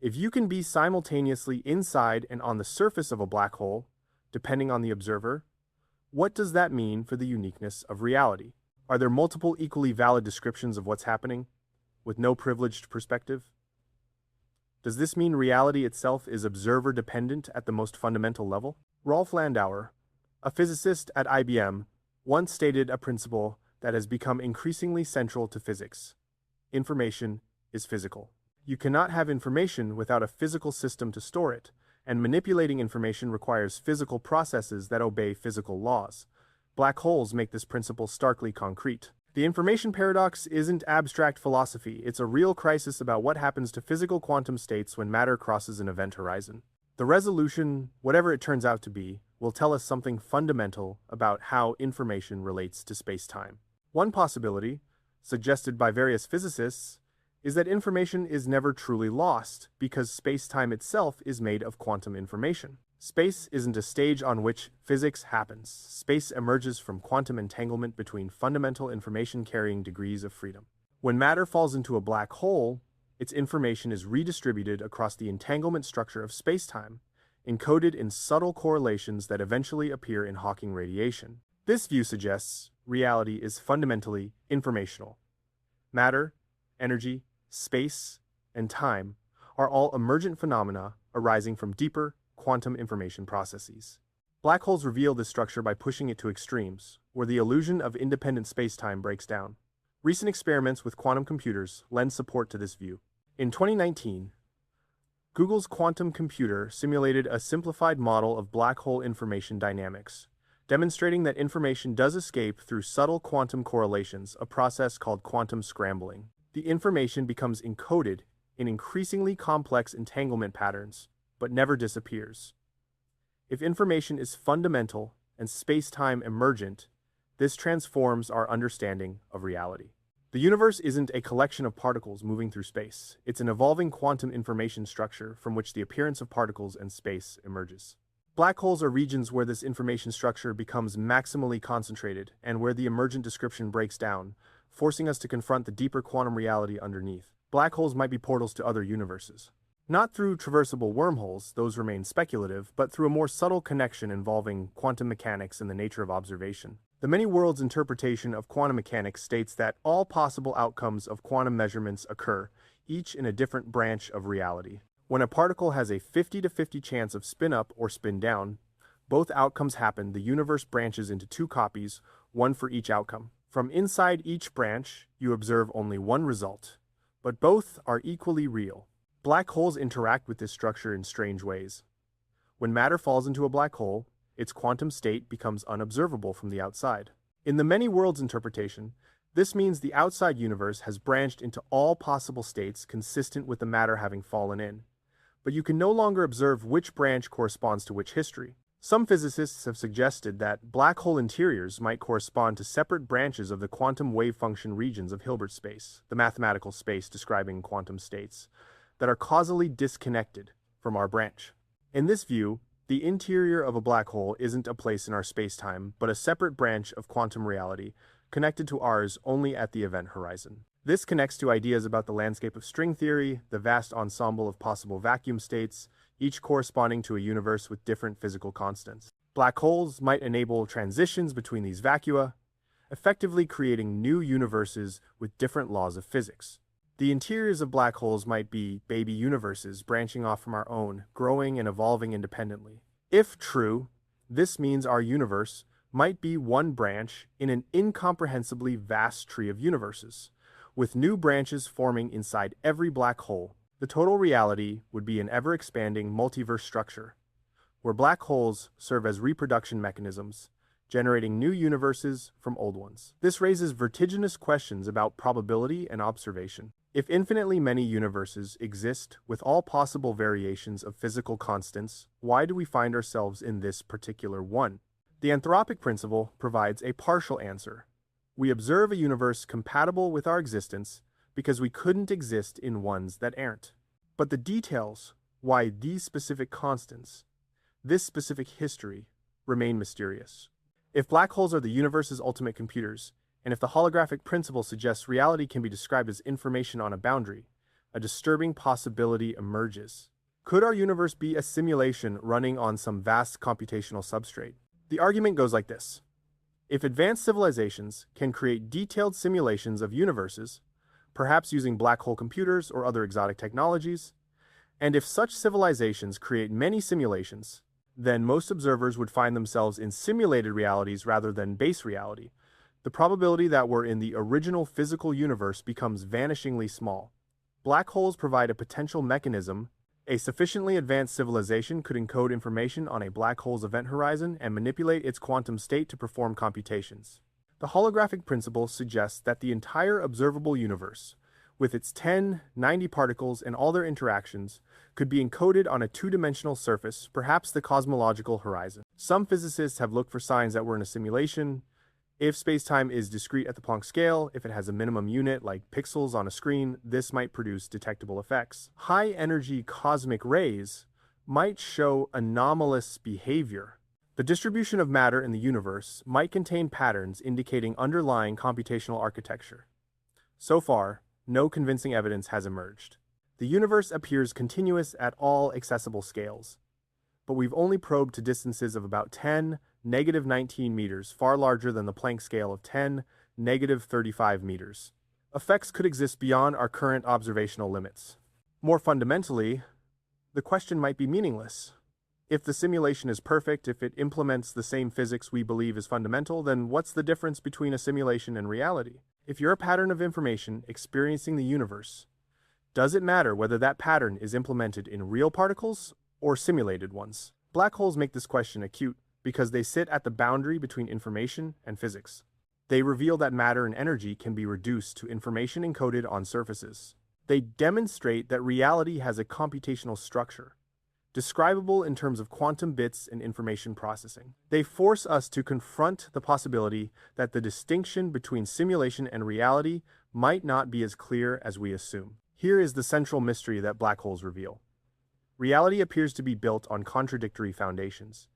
If you can be simultaneously inside and on the surface of a black hole, depending on the observer, what does that mean for the uniqueness of reality? Are there multiple equally valid descriptions of what's happening, with no privileged perspective? Does this mean reality itself is observer-dependent at the most fundamental level? Rolf Landauer, a physicist at IBM, once stated a principle that has become increasingly central to physics. Information is physical. You cannot have information without a physical system to store it, and manipulating information requires physical processes that obey physical laws. Black holes make this principle starkly concrete. The information paradox isn't abstract philosophy, it's a real crisis about what happens to physical quantum states when matter crosses an event horizon. The resolution, whatever it turns out to be, will tell us something fundamental about how information relates to space-time. One possibility, suggested by various physicists, is that information is never truly lost because space-time itself is made of quantum information. Space isn't a stage on which physics happens. Space emerges from quantum entanglement between fundamental information-carrying degrees of freedom. When matter falls into a black hole, its information is redistributed across the entanglement structure of space-time, encoded in subtle correlations that eventually appear in Hawking radiation. This view suggests reality is fundamentally informational. Matter, energy, space, and time are all emergent phenomena arising from deeper quantum information processes. Black holes reveal this structure by pushing it to extremes, where the illusion of independent spacetime breaks down. Recent experiments with quantum computers lend support to this view. In 2019, Google's quantum computer simulated a simplified model of black hole information dynamics, demonstrating that information does escape through subtle quantum correlations, a process called quantum scrambling. The information becomes encoded in increasingly complex entanglement patterns, but never disappears. If information is fundamental and space-time emergent, this transforms our understanding of reality. The universe isn't a collection of particles moving through space. It's an evolving quantum information structure from which the appearance of particles and space emerges. Black holes are regions where this information structure becomes maximally concentrated and where the emergent description breaks down, forcing us to confront the deeper quantum reality underneath. Black holes might be portals to other universes. Not through traversable wormholes, those remain speculative, but through a more subtle connection involving quantum mechanics and the nature of observation. The many worlds interpretation of quantum mechanics states that all possible outcomes of quantum measurements occur, each in a different branch of reality. When a particle has a 50-50 chance of spin up or spin down, both outcomes happen. The universe branches into two copies, one for each outcome. From inside each branch, you observe only one result, but both are equally real. Black holes interact with this structure in strange ways. When matter falls into a black hole, its quantum state becomes unobservable from the outside. In the many worlds interpretation, This means the outside universe has branched into all possible states consistent with the matter having fallen in, but you can no longer observe which branch corresponds to which history. Some physicists have suggested that black hole interiors might correspond to separate branches of the quantum wave function regions of Hilbert space, the mathematical space describing quantum states, that are causally disconnected from our branch. In this view, the interior of a black hole isn't a place in our spacetime, but a separate branch of quantum reality, connected to ours only at the event horizon. This connects to ideas about the landscape of string theory, the vast ensemble of possible vacuum states, each corresponding to a universe with different physical constants. Black holes might enable transitions between these vacua, effectively creating new universes with different laws of physics. The interiors of black holes might be baby universes branching off from our own, growing and evolving independently. If true, this means our universe might be one branch in an incomprehensibly vast tree of universes, with new branches forming inside every black hole. The total reality would be an ever-expanding multiverse structure, where black holes serve as reproduction mechanisms, generating new universes from old ones. This raises vertiginous questions about probability and observation. If infinitely many universes exist with all possible variations of physical constants, why do we find ourselves in this particular one? The anthropic principle provides a partial answer. We observe a universe compatible with our existence because we couldn't exist in ones that aren't. But the details, why these specific constants, this specific history, remain mysterious. If black holes are the universe's ultimate computers, and if the holographic principle suggests reality can be described as information on a boundary, a disturbing possibility emerges. Could our universe be a simulation running on some vast computational substrate? The argument goes like this. If advanced civilizations can create detailed simulations of universes, perhaps using black hole computers or other exotic technologies, and if such civilizations create many simulations, then most observers would find themselves in simulated realities rather than base reality. The probability that we're in the original physical universe becomes vanishingly small. Black holes provide a potential mechanism. A sufficiently advanced civilization could encode information on a black hole's event horizon and manipulate its quantum state to perform computations. The holographic principle suggests that the entire observable universe, with its 90 particles and all their interactions, could be encoded on a two-dimensional surface, perhaps the cosmological horizon. Some physicists have looked for signs that we're in a simulation. If spacetime is discrete at the Planck scale, if it has a minimum unit like pixels on a screen, this might produce detectable effects. High-energy cosmic rays might show anomalous behavior. The distribution of matter in the universe might contain patterns indicating underlying computational architecture. So far, no convincing evidence has emerged. The universe appears continuous at all accessible scales, but we've only probed to distances of about 10⁻⁻19 meters, far larger than the Planck scale of 10⁻⁻35 meters. Effects could exist beyond our current observational limits. More fundamentally, the question might be meaningless. If the simulation is perfect, if it implements the same physics we believe is fundamental, then what's the difference between a simulation and reality? If you're a pattern of information experiencing the universe, does it matter whether that pattern is implemented in real particles or simulated ones? Black holes make this question acute because they sit at the boundary between information and physics. They reveal that matter and energy can be reduced to information encoded on surfaces. They demonstrate that reality has a computational structure, describable in terms of quantum bits and information processing. They force us to confront the possibility that the distinction between simulation and reality might not be as clear as we assume. Here is the central mystery that black holes reveal. Reality appears to be built on contradictory foundations.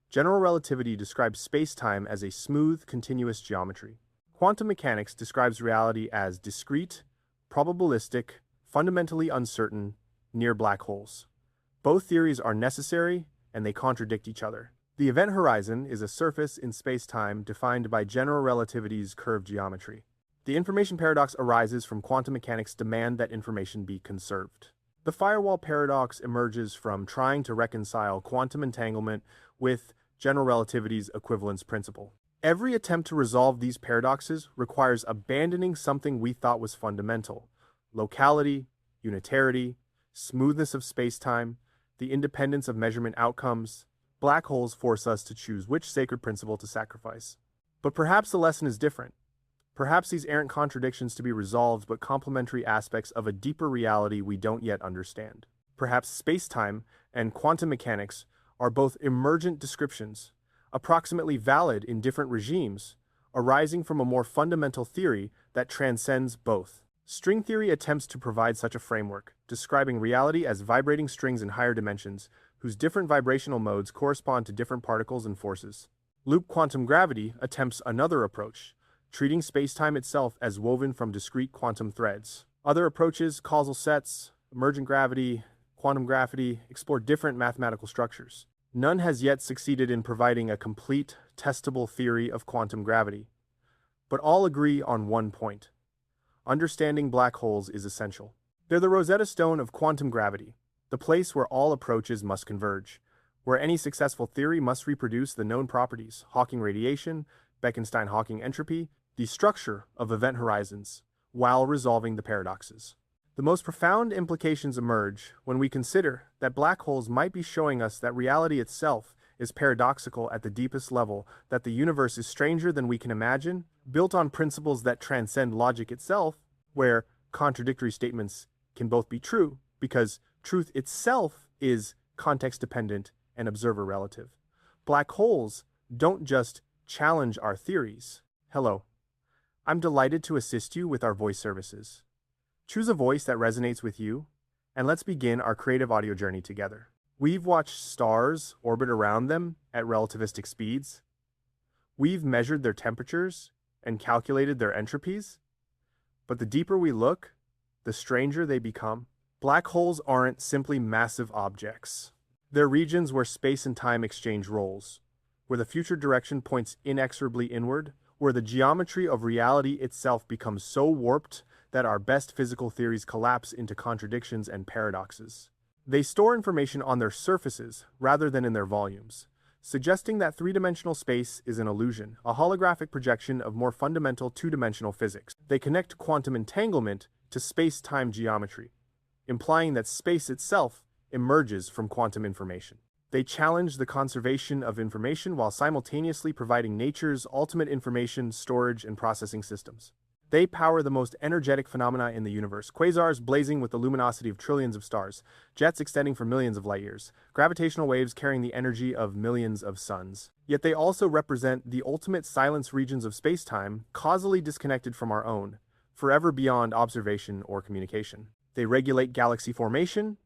General relativity describes space-time as a smooth, continuous geometry. Quantum mechanics describes reality as discrete, probabilistic, fundamentally uncertain, near black holes. Both theories are necessary, and they contradict each other. The event horizon is a surface in space-time defined by general relativity's curved geometry. The information paradox arises from quantum mechanics' demand that information be conserved. The firewall paradox emerges from trying to reconcile quantum entanglement with general relativity's equivalence principle. Every attempt to resolve these paradoxes requires abandoning something we thought was fundamental: locality, unitarity, smoothness of space-time, the independence of measurement outcomes. Black holes force us to choose which sacred principle to sacrifice. But perhaps the lesson is different. Perhaps these aren't contradictions to be resolved but complementary aspects of a deeper reality we don't yet understand. Perhaps space-time and quantum mechanics are both emergent descriptions, approximately valid in different regimes, arising from a more fundamental theory that transcends both. String theory attempts to provide such a framework, describing reality as vibrating strings in higher dimensions, whose different vibrational modes correspond to different particles and forces. Loop quantum gravity attempts another approach, treating spacetime itself as woven from discrete quantum threads. Other approaches, causal sets, emergent gravity, quantum gravity, explore different mathematical structures. None has yet succeeded in providing a complete, testable theory of quantum gravity. But all agree on one point. Understanding black holes is essential. They're the Rosetta Stone of quantum gravity, the place where all approaches must converge, where any successful theory must reproduce the known properties, Hawking radiation, Bekenstein-Hawking entropy, the structure of event horizons, while resolving the paradoxes. The most profound implications emerge when we consider that black holes might be showing us that reality itself is paradoxical at the deepest level, that the universe is stranger than we can imagine, built on principles that transcend logic itself, where contradictory statements can both be true, because truth itself is context-dependent and observer-relative. Black holes don't just challenge our theories. Hello, I'm delighted to assist you with our voice services. Choose a voice that resonates with you, and let's begin our creative audio journey together. We've watched stars orbit around them at relativistic speeds. We've measured their temperatures and calculated their entropies. But the deeper we look, the stranger they become. Black holes aren't simply massive objects. They're regions where space and time exchange roles, where the future direction points inexorably inward, where the geometry of reality itself becomes so warped that our best physical theories collapse into contradictions and paradoxes. They store information on their surfaces rather than in their volumes, suggesting that three-dimensional space is an illusion, a holographic projection of more fundamental two-dimensional physics. They connect quantum entanglement to space-time geometry, implying that space itself emerges from quantum information. They challenge the conservation of information while simultaneously providing nature's ultimate information storage and processing systems. They power the most energetic phenomena in the universe, quasars blazing with the luminosity of trillions of stars, jets extending for millions of light years, gravitational waves carrying the energy of millions of suns. Yet they also represent the ultimate silence regions of space-time, causally disconnected from our own, forever beyond observation or communication. They regulate galaxy formation,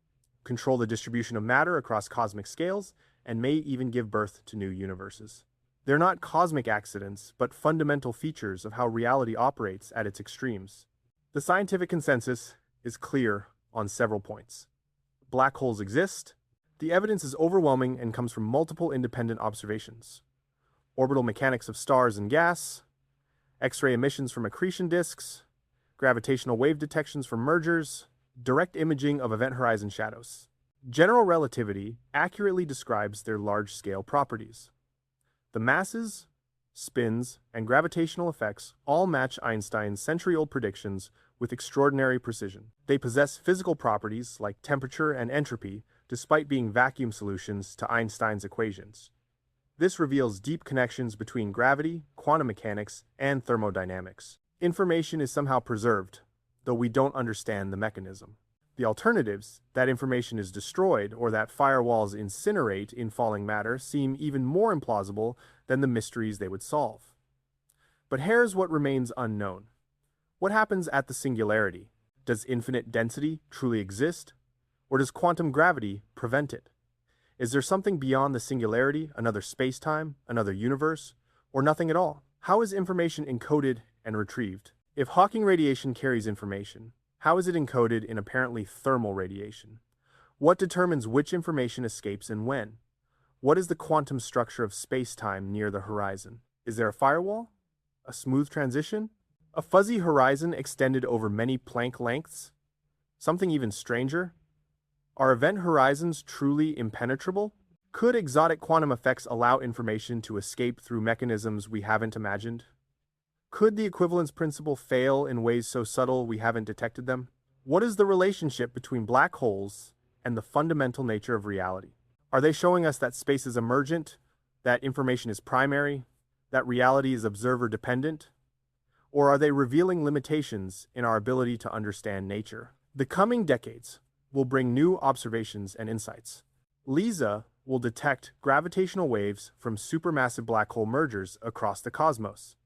control the distribution of matter across cosmic scales, and may even give birth to new universes. They're not cosmic accidents, but fundamental features of how reality operates at its extremes. The scientific consensus is clear on several points. Black holes exist. The evidence is overwhelming and comes from multiple independent observations. Orbital mechanics of stars and gas, X-ray emissions from accretion disks, gravitational wave detections from mergers, direct imaging of event horizon shadows. General relativity accurately describes their large-scale properties. The masses, spins, and gravitational effects all match Einstein's century-old predictions with extraordinary precision. They possess physical properties like temperature and entropy, despite being vacuum solutions to Einstein's equations. This reveals deep connections between gravity, quantum mechanics, and thermodynamics. Information is somehow preserved, though we don't understand the mechanism. The alternatives, that information is destroyed or that firewalls incinerate in falling matter, seem even more implausible than the mysteries they would solve. But here's what remains unknown. What happens at the singularity? Does infinite density truly exist? Or does quantum gravity prevent it? Is there something beyond the singularity, another space-time, another universe, or nothing at all? How is information encoded and retrieved? If Hawking radiation carries information, how is it encoded in apparently thermal radiation? What determines which information escapes and when? What is the quantum structure of space-time near the horizon? Is there a firewall? A smooth transition? A fuzzy horizon extended over many Planck lengths? Something even stranger? Are event horizons truly impenetrable? Could exotic quantum effects allow information to escape through mechanisms we haven't imagined? Could the equivalence principle fail in ways so subtle we haven't detected them? What is the relationship between black holes and the fundamental nature of reality? Are they showing us that space is emergent, that information is primary, that reality is observer-dependent? Or are they revealing limitations in our ability to understand nature? The coming decades will bring new observations and insights. LIGO will detect gravitational waves from supermassive black hole mergers across the cosmos.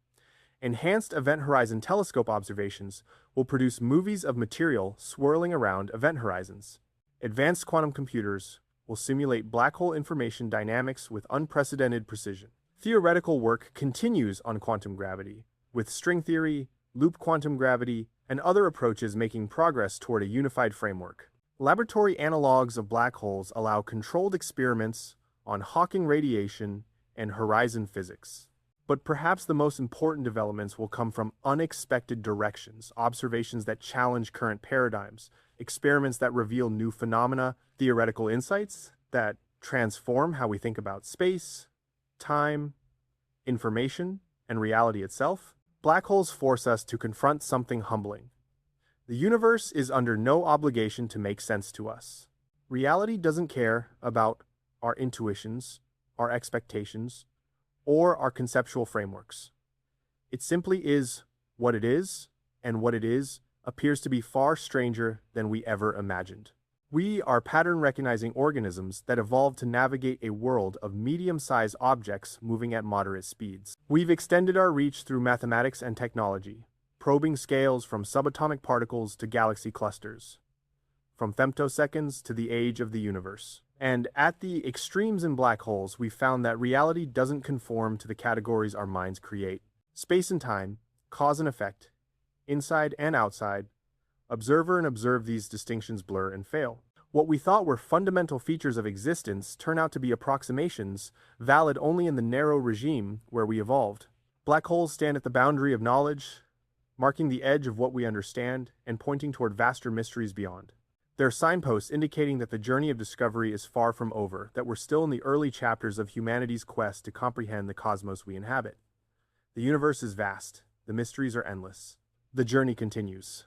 Enhanced Event Horizon Telescope observations will produce movies of material swirling around event horizons. Advanced quantum computers will simulate black hole information dynamics with unprecedented precision. Theoretical work continues on quantum gravity, with string theory, loop quantum gravity, and other approaches making progress toward a unified framework. Laboratory analogs of black holes allow controlled experiments on Hawking radiation and horizon physics. But perhaps the most important developments will come from unexpected directions, observations that challenge current paradigms, experiments that reveal new phenomena, theoretical insights that transform how we think about space, time, information, and reality itself. Black holes force us to confront something humbling. The universe is under no obligation to make sense to us. Reality doesn't care about our intuitions, our expectations, or our conceptual frameworks. It simply is what it is, and what it is appears to be far stranger than we ever imagined. We are pattern-recognizing organisms that evolved to navigate a world of medium-sized objects moving at moderate speeds. We've extended our reach through mathematics and technology, probing scales from subatomic particles to galaxy clusters, from femtoseconds to the age of the universe. And at the extremes in black holes, we found that reality doesn't conform to the categories our minds create. Space and time, cause and effect, inside and outside, observer and observe, these distinctions blur and fail. What we thought were fundamental features of existence turn out to be approximations, valid only in the narrow regime where we evolved. Black holes stand at the boundary of knowledge, marking the edge of what we understand and pointing toward vaster mysteries beyond. They're signposts indicating that the journey of discovery is far from over, that we're still in the early chapters of humanity's quest to comprehend the cosmos we inhabit. The universe is vast, the mysteries are endless. The journey continues.